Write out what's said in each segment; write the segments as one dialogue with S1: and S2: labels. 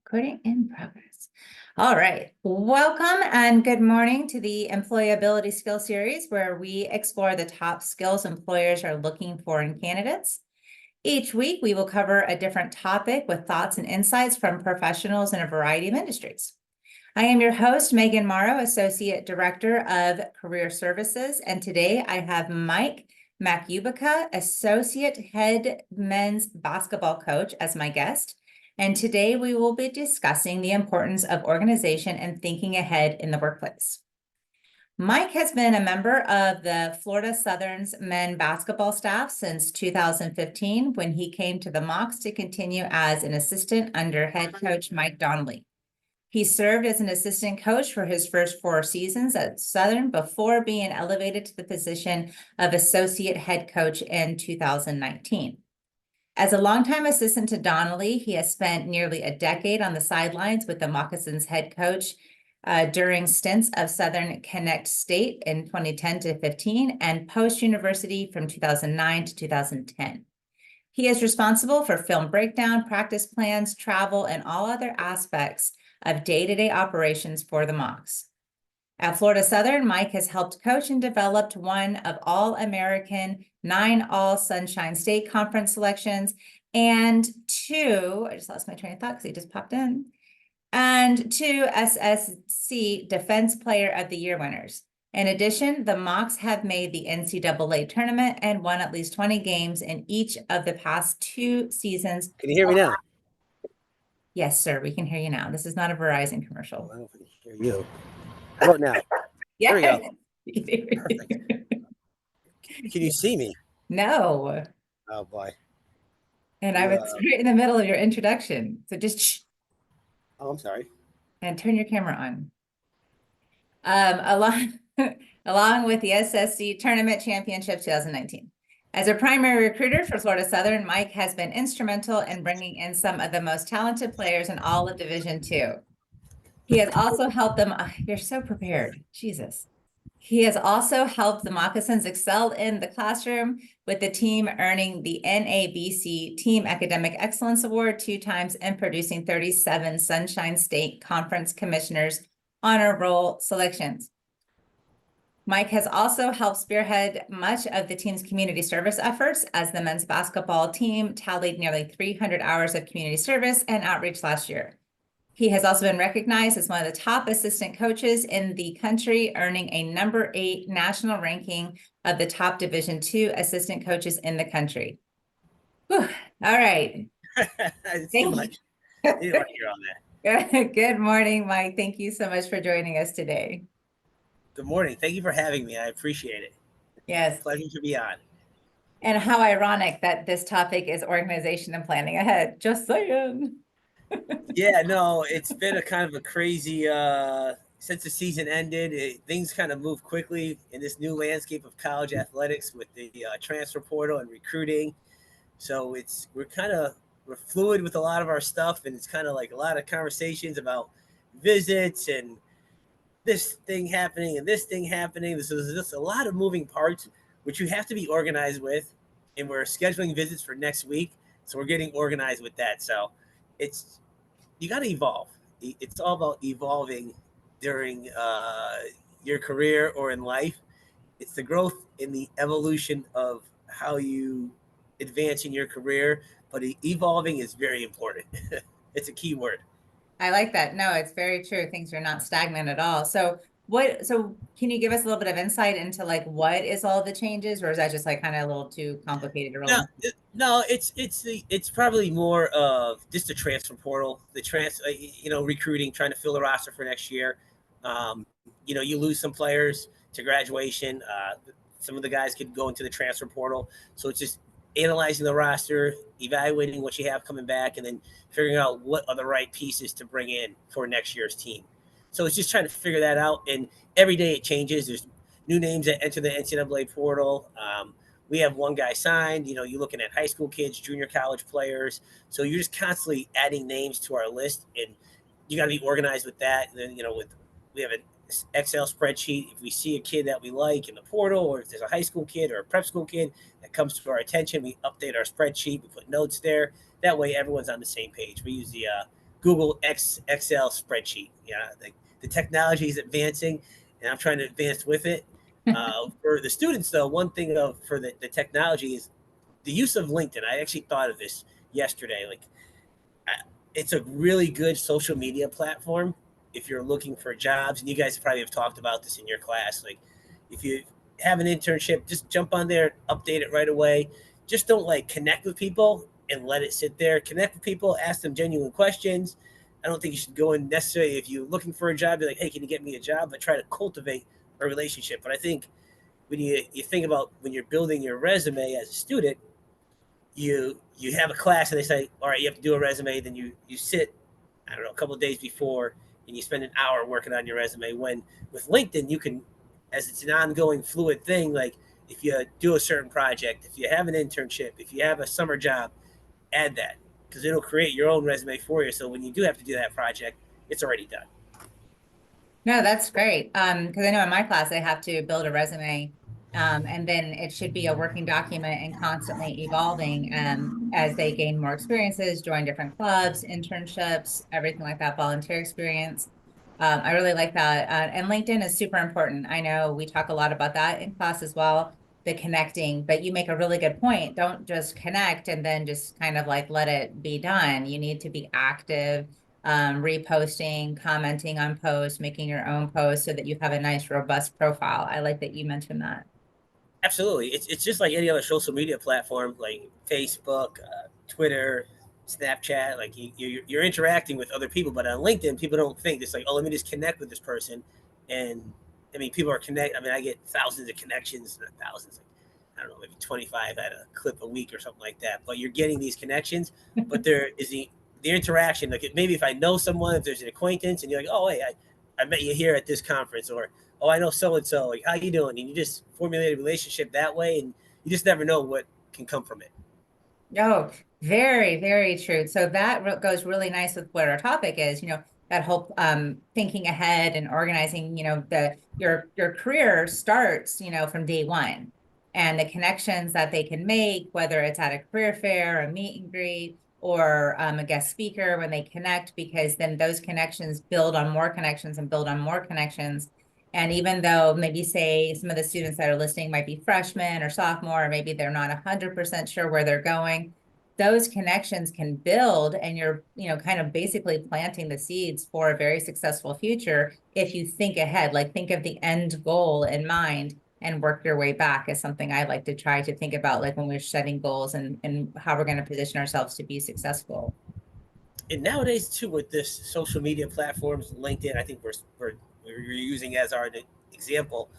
S1: Recording in progress. All right. Welcome and good morning to the Employability Skill Series, where we explore the top skills employers are looking for in candidates. Each week, we will cover a different topic with thoughts and insights from professionals in a variety of industries. I am your host, Megan Morrow, Associate Director of Career Services, and today I have Mike Makubica, Associate Head Men's Basketball Coach, as my guest. And today we will be discussing the importance of organization and thinking ahead in the workplace. Mike has been a member of the Florida Southern's men basketball staff since 2015, when he came to the Mocs to continue as an assistant under head coach Mike Donnelly. He served as an assistant coach for his first 4 seasons at Southern before being elevated to the position of associate head coach in 2019. As a longtime assistant to Donnelly, he has spent nearly a decade on the sidelines with the Moccasins head coach during stints of Southern Connect State in 2010 to 15 and post-university from 2009 to 2010. He is responsible for film breakdown, practice plans, travel, and all other aspects of day-to-day operations for the Mocs. At Florida Southern, Mike has helped coach and developed one of All-American, 9 All-Sunshine State Conference selections, and 2, I just lost my train of thought because he just popped in, and 2 SSC Defense Player of the Year winners. In addition, the Mocs have made the NCAA tournament and won at least 20 games in each of the past 2 seasons.
S2: Can you hear me now?
S1: Yes, sir, we can hear you now. This is not a Verizon commercial.
S2: I don't know if I can hear you. How about now?
S1: Yeah.
S2: There we go. Perfect. Can you see me?
S1: No.
S2: Oh, boy.
S1: And I was right in the middle of your introduction. So just shh.
S2: Oh, I'm sorry.
S1: And turn your camera on. Along with the SSC Tournament Championship 2019. As a primary recruiter for Florida Southern, Mike has been instrumental in bringing in some of the most talented players in all of Division II. He has also helped them. You're so prepared. Jesus. He has also helped the Moccasins excel in the classroom, with the team earning the NABC Team Academic Excellence Award 2 times and producing 37 Sunshine State Conference Commissioners Honor Roll selections. Mike has also helped spearhead much of the team's community service efforts, as the men's basketball team tallied nearly 300 hours of community service and outreach last year. He has also been recognized as one of the top assistant coaches in the country, earning a number 8 national ranking of the top Division II assistant coaches in the country. Whew. All right.
S2: It's too much. I didn't want to hear all that.
S1: Good morning, Mike. Thank you so much for joining us today.
S2: Good morning. Thank you for having me. I appreciate it.
S1: Yes.
S2: Pleasure to be on.
S1: And how ironic that this topic is organization and planning ahead. Just saying.
S2: Yeah, no, it's been a kind of a crazy since the season ended. Things kind of move quickly in this new landscape of college athletics with the transfer portal and recruiting. So we're fluid with a lot of our stuff, and it's kind of like a lot of conversations about visits and this thing happening and this thing happening. There's just a lot of moving parts, which you have to be organized with. And we're scheduling visits for next week, so we're getting organized with that. So you got to evolve. It's all about evolving during your career or in life. It's the growth and the evolution of how you advance in your career, but evolving is very important. It's a key word.
S1: I like that. No, it's very true. Things are not stagnant at all. So can you give us a little bit of insight into like what is all the changes, or is that just like kind of a little too complicated to roll?
S2: No, it's probably more of just the transfer portal, recruiting, trying to fill the roster for next year. You lose some players to graduation. Some of the guys could go into the transfer portal, so it's just analyzing the roster, evaluating what you have coming back, and then figuring out what are the right pieces to bring in for next year's team. So it's just trying to figure that out. And every day it changes. There's new names that enter the NCAA portal. We have one guy signed. You're looking at high school kids, junior college players. So you're just constantly adding names to our list, and you got to be organized with that. And then, we have an Excel spreadsheet. If we see a kid that we like in the portal, or if there's a high school kid or a prep school kid that comes to our attention, we update our spreadsheet. We put notes there. That way, everyone's on the same page. We use the Google Excel spreadsheet. Yeah, the technology is advancing, and I'm trying to advance with it. For the students, though, one thing for the technology is the use of LinkedIn. I actually thought of this yesterday. Like, it's a really good social media platform if you're looking for jobs. And you guys probably have talked about this in your class. Like, if you have an internship, just jump on there, update it right away. Just don't like connect with people and let it sit there. Connect with people, ask them genuine questions. I don't think you should go in necessarily if you're looking for a job, be like, hey, can you get me a job? But try to cultivate a relationship. But I think when you think about when you're building your resume as a student, you have a class and they say, all right, you have to do a resume. Then you sit, I don't know, a couple of days before, and you spend an hour working on your resume. When with LinkedIn, you can, as it's an ongoing fluid thing, like if you do a certain project, if you have an internship, if you have a summer job, add that because it'll create your own resume for you. So when you do have to do that project, it's already done.
S1: No, that's great. Because I know in my class they have to build a resume, and then it should be a working document and constantly evolving, as they gain more experiences, join different clubs, internships, everything like that, volunteer experience. I really like that. And LinkedIn is super important. I know we talk a lot about that in class as well, the connecting, but you make a really good point. Don't just connect and then just kind of like let it be done. You need to be active, reposting, commenting on posts, making your own posts so that you have a nice, robust profile. I like that you mentioned that.
S2: Absolutely, it's just like any other social media platform, like Facebook, Twitter, Snapchat. Like you're interacting with other people, but on LinkedIn, people don't think it's like, oh, let me just connect with this person. And I mean, people are connect. I mean, I get thousands of connections, not thousands. Like, I don't know, maybe 25 at a clip a week or something like that. But you're getting these connections, but there is the interaction. Like maybe if I know someone, if there's an acquaintance, and you're like, oh, hey, I met you here at this conference, or oh, I know so and so. Like, how you doing? And you just formulate a relationship that way, and you just never know what can come from it.
S1: Oh, very, very true. So that goes really nice with what our topic is, that whole thinking ahead and organizing, your career starts, from day one. And the connections that they can make, whether it's at a career fair, a meet and greet, or a guest speaker when they connect, because then those connections build on more connections and build on more connections. And even though maybe say some of the students that are listening might be freshmen or sophomore, or maybe they're not 100% sure where they're going, those connections can build, and you're, kind of basically planting the seeds for a very successful future if you think ahead, like think of the end goal in mind and work your way back is something I like to try to think about, like when we're setting goals and how we're going to position ourselves to be successful.
S2: And nowadays too, with this social media platforms, LinkedIn, I think we're using as our example.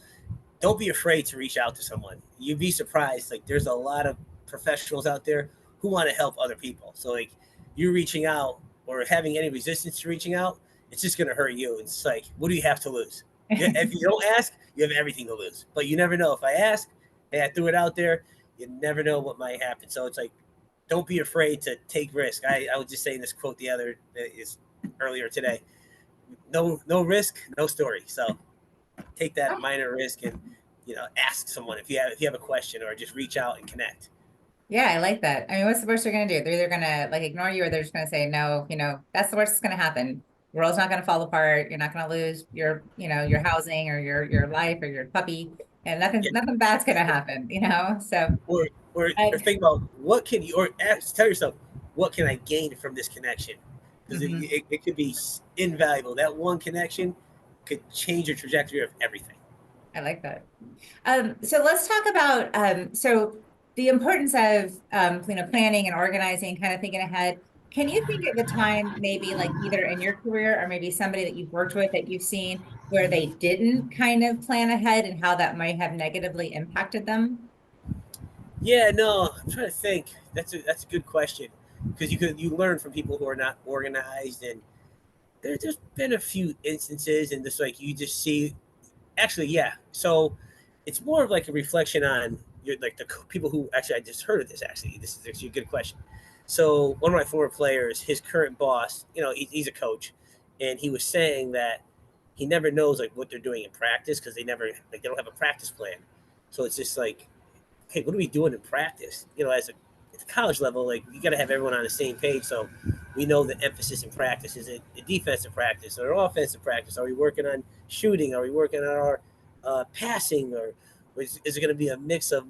S2: Don't be afraid to reach out to someone. You'd be surprised. Like there's a lot of professionals out there who want to help other people. So like you reaching out or having any resistance to reaching out, it's just going to hurt you. It's like, what do you have to lose? If you don't ask, you have everything to lose. But you never know. If I ask, hey, I threw it out there, you never know what might happen. So it's like, don't be afraid to take risk. I was just saying this quote the other is earlier today. No risk, no story. So take that minor risk and ask someone if you have a question or just reach out and connect.
S1: Yeah, I like that. I mean, what's the worst they're going to do? They're either going to like ignore you, or they're just going to say, no, that's the worst that's going to happen. The world's not going to fall apart. You're not going to lose your housing or your life or your puppy, and
S2: Yeah.
S1: nothing bad's going to happen. So
S2: Or
S1: I,
S2: think about what can you or ask, tell yourself what can I gain from this connection, because
S1: mhm.
S2: it could be invaluable. That one connection could change the trajectory of everything.
S1: I like that. So let's talk about so the importance of planning and organizing, kind of thinking ahead. Can you think of a time, maybe like either in your career or maybe somebody that you've worked with that you've seen where they didn't kind of plan ahead and how that might have negatively impacted them?
S2: Yeah, no, I'm trying to think. That's a good question because you learn from people who are not organized, and there's been a few instances, and just like you just see. Actually, yeah. So it's more of like a reflection on like the people who actually I just heard of this. Actually, this is actually a good question. So one of my former players, his current boss, he's a coach, and he was saying that he never knows like what they're doing in practice because they don't have a practice plan. So it's just like, hey, what are we doing in practice? At the college level, like you got to have everyone on the same page. So We know the emphasis in practice. Is it a defensive practice or offensive practice? Are we working on shooting? Are we working on our passing? Or is it going to be a mix of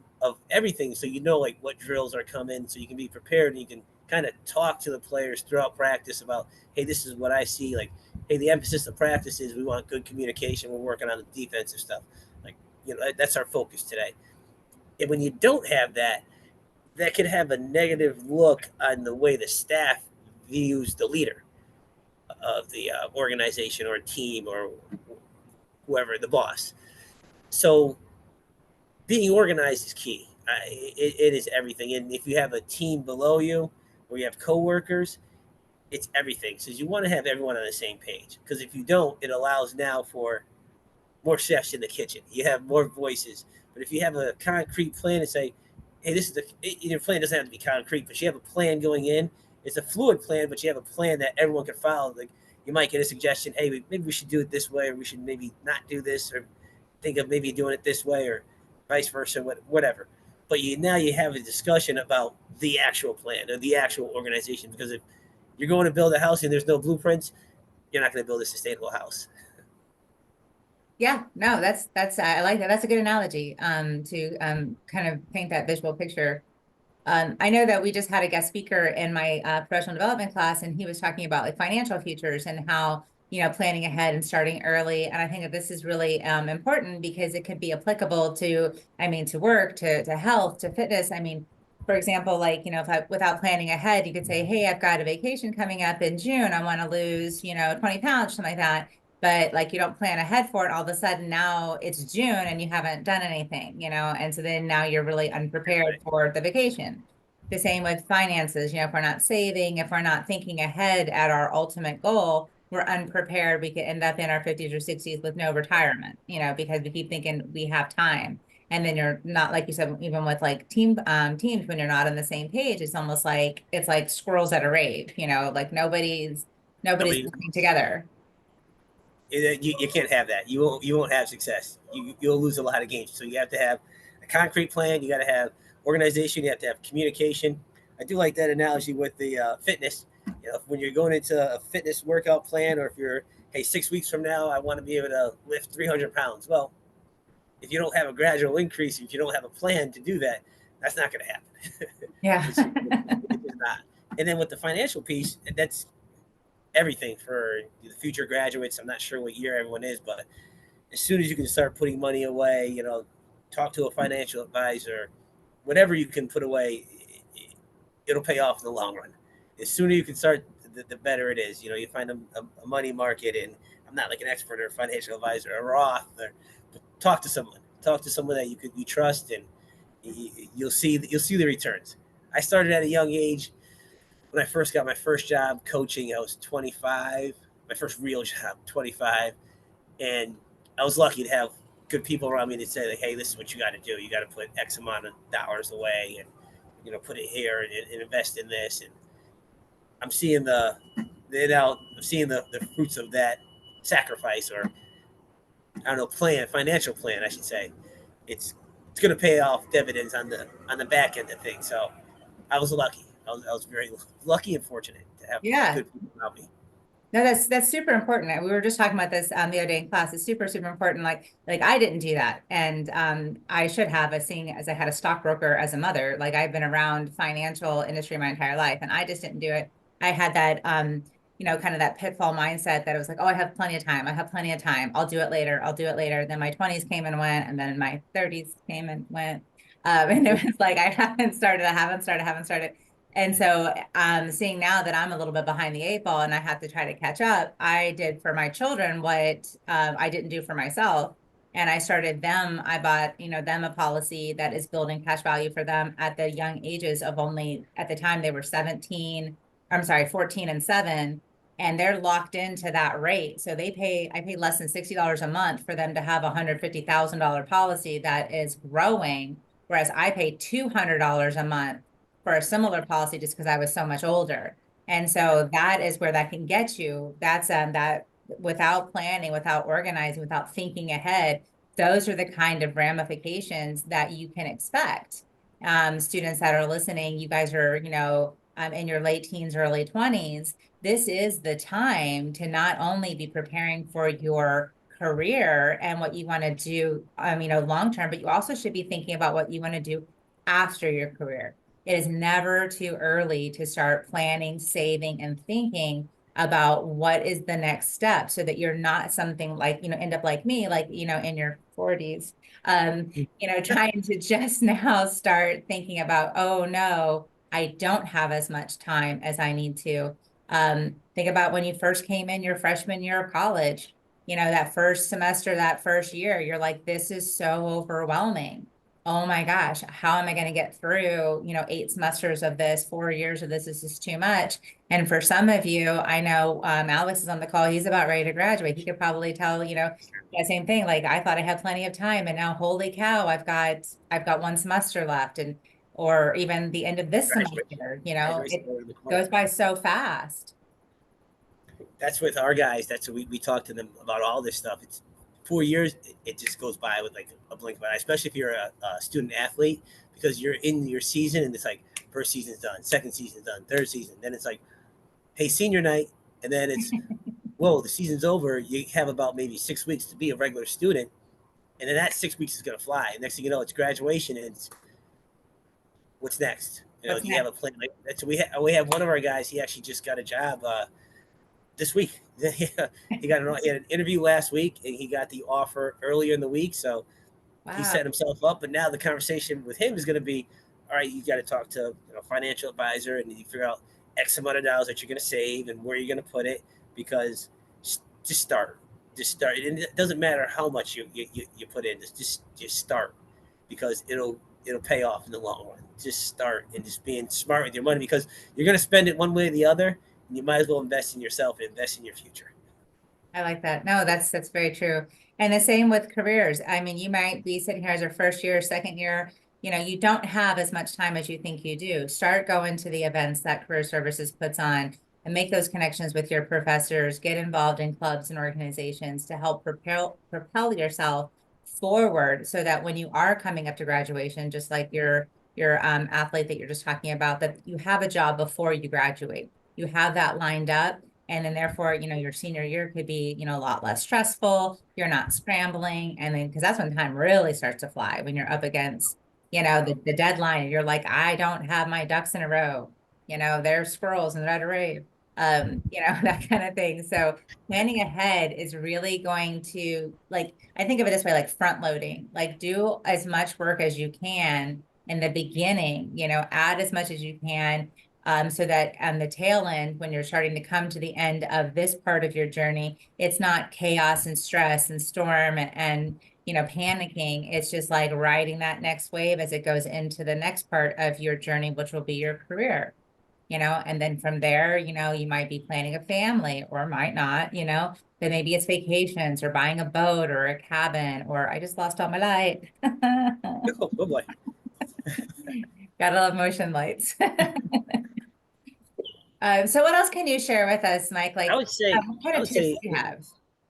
S2: everything? So you know like what drills are coming, so you can be prepared and you can kind of talk to the players throughout practice about, hey, this is what I see. Like, hey, the emphasis of practice is we want good communication. We're working on the defensive stuff. Like, that's our focus today. And when you don't have that, that could have a negative look on the way the staff views the leader of the organization or team or whoever the boss. So being organized is key. It is everything. And if you have a team below you or you have coworkers, it's everything. So you want to have everyone on the same page, because if you don't, it allows now for more chefs in the kitchen. You have more voices. But if you have a concrete plan and say, hey, this is your plan doesn't have to be concrete, but you have a plan going in. It's a fluid plan, but you have a plan that everyone can follow. Like, you might get a suggestion, hey, maybe we should do it this way, or we should maybe not do this, or think of maybe doing it this way, or vice versa, whatever. But now you have a discussion about the actual plan or the actual organization, because if you're going to build a house and there's no blueprints, you're not going to build a sustainable house.
S1: Yeah, no, that's I like that. That's a good analogy to kind of paint that visual picture. I know that we just had a guest speaker in my professional development class, and he was talking about like financial futures and how, planning ahead and starting early. And I think that this is really important because it could be applicable to, to work, to health, to fitness. For example, like, if without planning ahead, you could say, hey, I've got a vacation coming up in June. I want to lose, 20 pounds, something like that. But like you don't plan ahead for it, all of a sudden now it's June and you haven't done anything, and so then now you're really unprepared for the vacation. The same with finances, if we're not saving, if we're not thinking ahead at our ultimate goal, we're unprepared. We could end up in our 50s or 60s with no retirement, because we keep thinking we have time. And then you're not, like you said, even with like teams, when you're not on the same page, it's almost like it's like squirrels at a rave, like nobody's
S2: Nobody
S1: working together.
S2: you can't have that. You won't have success. You'll lose a lot of games. So you have to have a concrete plan. You got to have organization. You have to have communication. I do like that analogy with the fitness. When you're going into a fitness workout plan, or if you're, hey, 6 weeks from now, I want to be able to lift 300 pounds. Well, if you don't have a gradual increase, if you don't have a plan to do that, that's not going to happen.
S1: Yeah.
S2: It's not. And then with the financial piece, that's everything for the future graduates. I'm not sure what year everyone is, but as soon as you can start putting money away, talk to a financial advisor, whatever you can put away, it'll pay off in the long run. The sooner you can start, the better it is. You find a money market, and I'm not like an expert or a financial advisor, a Roth, but talk to someone. Talk to someone that you trust, and you'll see the returns. I started at a young age. When I first got my first job coaching, I was 25. My first real job, 25, and I was lucky to have good people around me to say, like, hey, this is what you got to do. You got to put X amount of dollars away, and put it here and invest in this. And I'm seeing the fruits of that sacrifice, or I don't know, financial plan, I should say. It's going to pay off dividends on the back end of things. So I was lucky. I was very lucky and fortunate to have
S1: Yeah.
S2: good people around me.
S1: No, that's super important. We were just talking about this the other day in class. It's super, super important. Like I didn't do that. And I should have, seeing as I had a stockbroker as a mother. Like I've been around financial industry my entire life, and I just didn't do it. I had that kind of that pitfall mindset that it was like, oh, I have plenty of time. I have plenty of time. I'll do it later. I'll do it later. Then my 20s came and went, and then my 30s came and went. And it was like I haven't started. And so seeing now that I'm a little bit behind the eight ball and I have to try to catch up, I did for my children what I didn't do for myself. And I bought, them a policy that is building cash value for them at the young ages of only, at the time they were 14 and 7, and they're locked into that rate. So I pay less than $60 a month for them to have a $150,000 policy that is growing, whereas I pay $200 a month for a similar policy just because I was so much older. And so that is where that can get you. That's that without planning, without organizing, without thinking ahead, those are the kind of ramifications that you can expect. Students that are listening, you guys are, in your late teens, early 20s, this is the time to not only be preparing for your career and what you want to do, long term, but you also should be thinking about what you want to do after your career. It is never too early to start planning, saving, and thinking about what is the next step so that you're not something like, end up like me, like, in your 40s, trying to just now start thinking about, oh no, I don't have as much time as I need to. Think about when you first came in your freshman year of college, that first semester, that first year, you're like, this is so overwhelming. Oh my gosh, how am I going to get through, 8 semesters of this, 4 years of this? This is too much. And for some of you, I know Alex is on the call. He's about ready to graduate. He could probably tell, the same thing. Like I thought I had plenty of time, and now holy cow, I've got 1 semester left, and or even the end of this
S2: Graduation.
S1: semester.
S2: Graduation
S1: It
S2: over the corner.
S1: goes by so fast.
S2: That's with our guys. That's what we talk to them about all this stuff. It's 4 years. It just goes by with like a blink of an eye, especially if you're a student athlete, because you're in your season and it's like first season's done, second season's done, third season. Then it's like, hey, senior night. And then it's, whoa, the season's over. You have about maybe 6 weeks to be a regular student. And then that 6 weeks is going to fly. And next thing you know, it's graduation and it's what's next?
S1: What's
S2: Do you have
S1: next?
S2: a plan? Like, that's, we have one of our guys. He actually just got a job this week. He had an interview last week and he got the offer earlier in the week. So he
S1: Wow.
S2: set himself up. But now the conversation with him is going to be, all right, you got to talk to a financial advisor and you figure out X amount of dollars that you're going to save and where you're going to put it, because just start. Just start. And it doesn't matter how much you put in. Just start, because it'll pay off in the long run. Just start and just being smart with your money, because you're going to spend it one way or the other. And you might as well invest in yourself and invest in your future.
S1: I like that. No, that's very true. And the same with careers. I mean, you might be sitting here as a first year, second year, you don't have as much time as you think you do. Start going to the events that Career Services puts on and make those connections with your professors, get involved in clubs and organizations to help propel yourself forward so that when you are coming up to graduation, just like your athlete that you're just talking about, that you have a job before you graduate. You have that lined up, and then therefore, your senior year could be, a lot less stressful. You're not scrambling. And then, because that's when time really starts to fly, when you're up against, the deadline. And you're like, I don't have my ducks in a row. There's squirrels in the red array. That kind of thing. So planning ahead is really going to, like, I think of it this way, like front loading, like do as much work as you can in the beginning, add as much as you can, so that on the tail end, when you're starting to come to the end of this part of your journey, it's not chaos and stress and storm and panicking. It's just like riding that next wave as it goes into the next part of your journey, which will be your career. And then from there, you might be planning a family or might not, then maybe it's vacations or buying a boat or a cabin, or I just lost all my light.
S2: Oh, oh boy.
S1: Gotta love motion lights. So what else can you share with us, Mike?
S2: I
S1: Like,
S2: would say,
S1: what kind
S2: I
S1: of
S2: would
S1: tips
S2: say,
S1: do you have?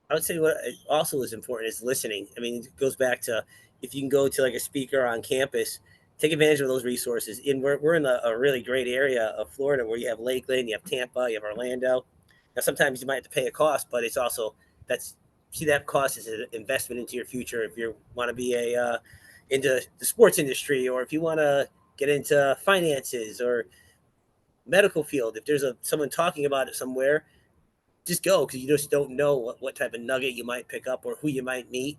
S2: I would say what also is important is listening. I mean, it goes back to, if you can go to like a speaker on campus, take advantage of those resources. And we're in a really great area of Florida where you have Lakeland, you have Tampa, you have Orlando. Now, sometimes you might have to pay a cost, but it's also, that's, see, that cost is an investment into your future. If you want to be into the sports industry, or if you want to get into finances or medical field, if there's someone talking about it somewhere, just go, because you just don't know what type of nugget you might pick up or who you might meet.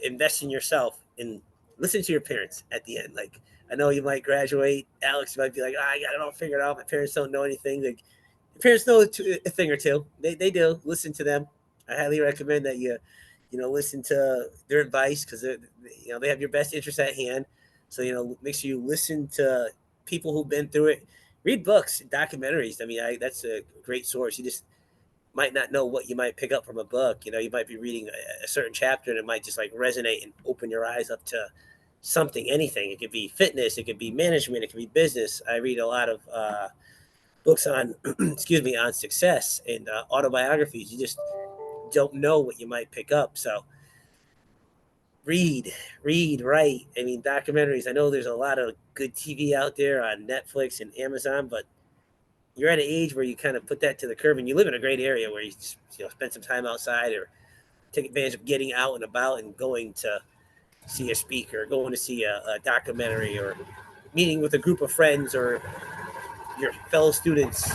S2: Invest in yourself and listen to your parents at the end. Like, I know you might graduate, Alex, you might be like, I got it all figured out. My parents don't know anything. Like, your parents know a thing or two. They do. Listen to them. I highly recommend that listen to their advice, because they have your best interest at hand. So, make sure you listen to people who've been through it. Read books, documentaries. I mean, that's a great source. You just might not know what you might pick up from a book. You might be reading a certain chapter and it might just like resonate and open your eyes up to something, anything. It could be fitness, it could be management, it could be business. I read a lot of books on, excuse me, on success and autobiographies. You just don't know what you might pick up. So read, write. I mean, documentaries. I know there's a lot of good TV out there on Netflix and Amazon, but you're at an age where you kind of put that to the curb, and you live in a great area where you just, spend some time outside or take advantage of getting out and about and going to see a speaker, going to see a documentary, or meeting with a group of friends or your fellow students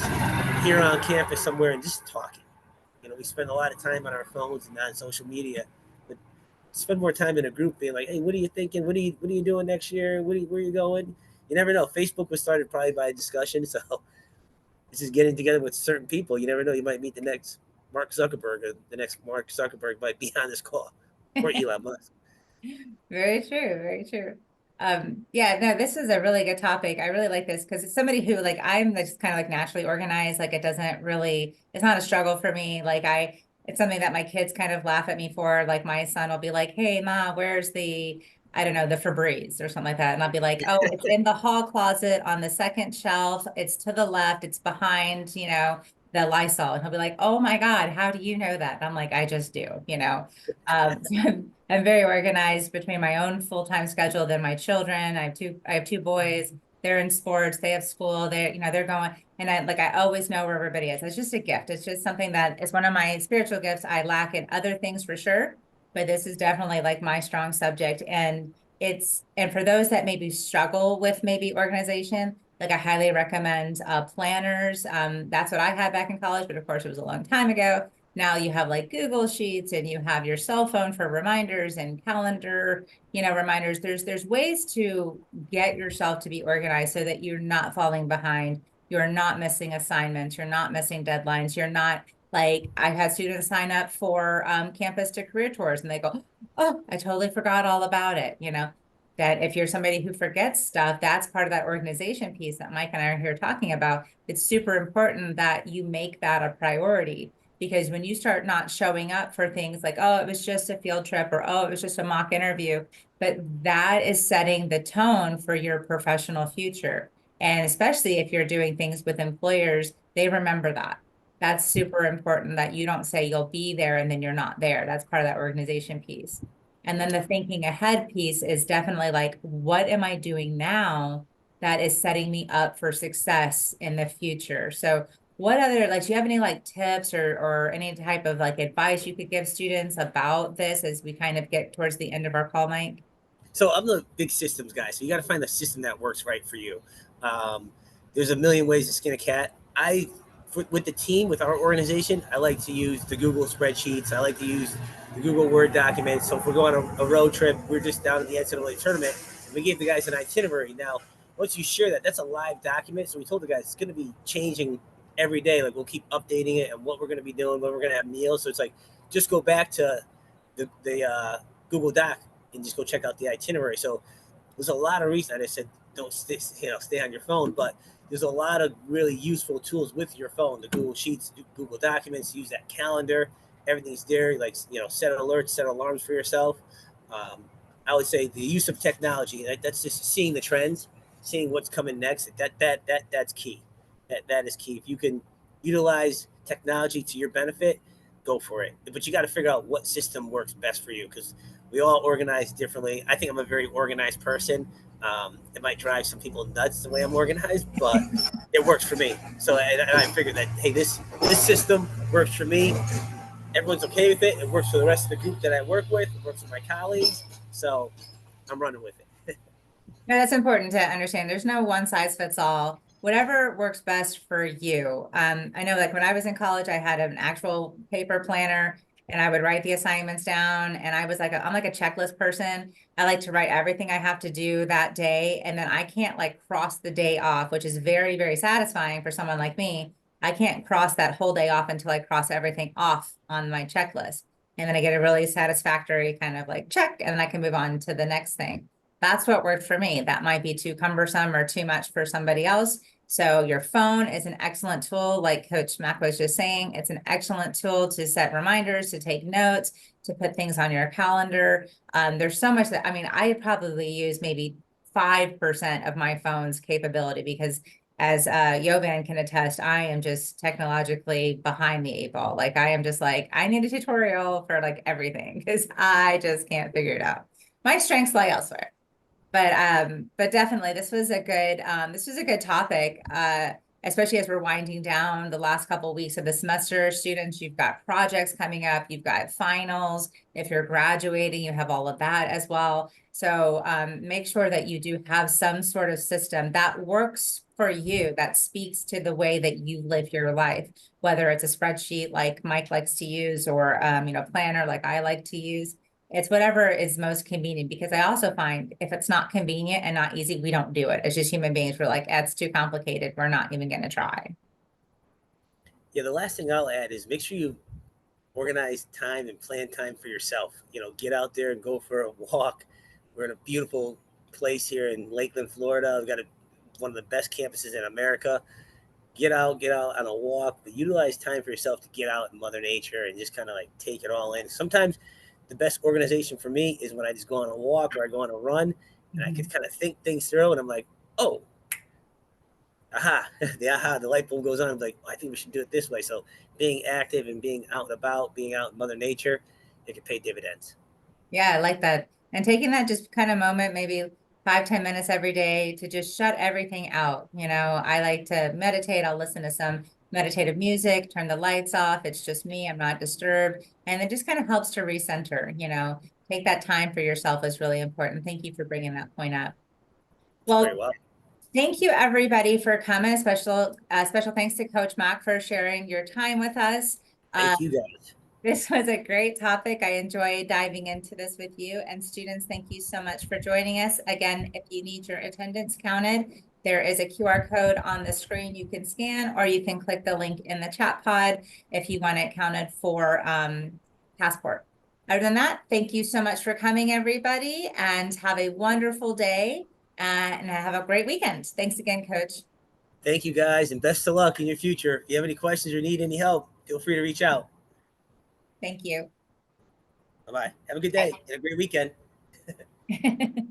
S2: here on campus somewhere and just talking. We spend a lot of time on our phones and on social media, but spend more time in a group being like, hey, what are you thinking? What are you doing next year? Where are you going? You never know. Facebook was started probably by a discussion, so it's just getting together with certain people. You never know. You might meet the next Mark Zuckerberg, or the next Mark Zuckerberg might be on this call, or Elon Musk.
S1: Very true, very true. Yeah, no, this is a really good topic. I really like this because it's somebody who like I'm just kind of like naturally organized. Like it doesn't really, it's not a struggle for me. It's something that my kids kind of laugh at me for. Like my son will be like, "Hey, Ma, where's I don't know, the Febreze or something like that." And I'll be like, "Oh, it's in the hall closet on the second shelf. It's to the left. It's behind, the Lysol." And he'll be like, "Oh my God, how do you know that?" And I'm like, "I just do." So I'm very organized between my own full-time schedule, then my children. I have two boys. They're in sports, they have school, they're going, and I always know where everybody is. It's just a gift. It's just something that is one of my spiritual gifts. I lack in other things for sure, but this is definitely like my strong subject. And for those that maybe struggle with maybe organization, like I highly recommend planners. That's what I had back in college, but of course it was a long time ago. Now you have like Google Sheets and you have your cell phone for reminders and calendar, reminders. There's ways to get yourself to be organized so that you're not falling behind. You're not missing assignments. You're not missing deadlines. You're not like I've had students sign up for campus to career tours and they go, "Oh, I totally forgot all about it." That if you're somebody who forgets stuff, that's part of that organization piece that Mike and I are here talking about. It's super important that you make that a priority. Because when you start not showing up for things like, "Oh, it was just a field trip," or, "Oh, it was just a mock interview," but that is setting the tone for your professional future. And especially if you're doing things with employers, they remember that. That's super important that you don't say you'll be there and then you're not there. That's part of that organization piece. And then the thinking ahead piece is definitely like, what am I doing now that is setting me up for success in the future? So what other, like, do you have any like tips or any type of like advice you could give students about this as we kind of get towards the end of our call, Mike?
S2: So I'm the big systems guy. So you got to find the system that works right for you. Um, there's a million ways to skin a cat. With the team, with our organization, I like to use the Google spreadsheets. I like to use the Google Word documents. So if we're going on a road trip, we're just down at the NCAA tournament. We gave the guys an itinerary. Now, once you share that, that's a live document. So we told the guys it's going to be changing every day. Like we'll keep updating it and what we're going to be doing, when we're going to have meals. So it's like just go back to the Google Doc and just go check out the itinerary. So there's a lot of reasons. I said don't stay on your phone, but there's a lot of really useful tools with your phone. The Google Sheets, Google Documents, use that calendar. Everything's there. Like set alerts, set alarms for yourself. I would say the use of technology. That's just seeing the trends, seeing what's coming next. That's key. That is key. If you can utilize technology to your benefit, go for it. But you got to figure out what system works best for you, because we all organize differently. I think I'm a very organized person. It might drive some people nuts the way I'm organized, but it works for me. So and I figured that, hey, this system works for me. Everyone's okay with it. It works for the rest of the group that I work with. It works for my colleagues. So I'm running with it.
S1: No, that's important to understand. There's no one size fits all. Whatever works best for you. I know like when I was in college, I had an actual paper planner and I would write the assignments down. And I was like, I'm like a checklist person. I like to write everything I have to do that day. And then I can't like cross the day off, which is very, very satisfying for someone like me. I can't cross that whole day off until I cross everything off on my checklist. And then I get a really satisfactory kind of like check, and then I can move on to the next thing. That's what worked for me. That might be too cumbersome or too much for somebody else. So your phone is an excellent tool. Like Coach Mack was just saying, it's an excellent tool to set reminders, to take notes, to put things on your calendar. There's so much that, I mean, I probably use maybe 5% of my phone's capability because as Jovan can attest, I am just technologically behind the eight ball. Like I am just like, I need a tutorial for like everything because I just can't figure it out. My strengths lie elsewhere. But definitely this was a good topic. especially as we're winding down the last couple of weeks of the semester. Students, you've got projects coming up, you've got finals. If you're graduating, you have all of that as well. So make sure that you do have some sort of system that works for you, that speaks to the way that you live your life, whether it's a spreadsheet like Mike likes to use, or planner like I like to use. It's whatever is most convenient, because I also find if it's not convenient and not easy, we don't do it. It's just human beings. We're like, it's too complicated. We're not even going to try.
S2: Yeah, the last thing I'll add is make sure you organize time and plan time for yourself. Get out there and go for a walk. We're in a beautiful place here in Lakeland, Florida. We've got one of the best campuses in America. Get out on a walk, but utilize time for yourself to get out in Mother Nature and just kind of like take it all in. Sometimes the best organization for me is when I just go on a walk or I go on a run and I
S1: Mhm.
S2: could kind of think things through and I'm like, oh, aha, the light bulb goes on. I'm like, oh, I think we should do it this way. So being active and being out and about, being out in Mother Nature, it can pay dividends.
S1: Yeah, I like that. And taking that just kind of moment, maybe 5, 10 minutes every day to just shut everything out. I like to meditate. I'll listen to some meditative music, turn the lights off. It's just me. I'm not disturbed. And it just kind of helps to recenter. Take that time for yourself is really important. Thank you for bringing that point up.
S2: Very
S1: Well,
S2: well.
S1: thank you everybody for coming. Special thanks to Coach Mack for sharing your time with us. Uh,
S2: Thank you guys.
S1: this was a great topic. I enjoyed diving into this with you. And students, thank you so much for joining us. Again, if you need your attendance counted, there is a QR code on the screen you can scan, or you can click the link in the chat pod if you want it counted for Passport. Other than that, thank you so much for coming, everybody, and have a wonderful day and have a great weekend. Thanks again, Coach.
S2: Thank you guys and best of luck in your future. If you have any questions or need any help, feel free to reach out.
S1: Thank you.
S2: Bye bye. Have a good day and a great weekend.
S1: Bye.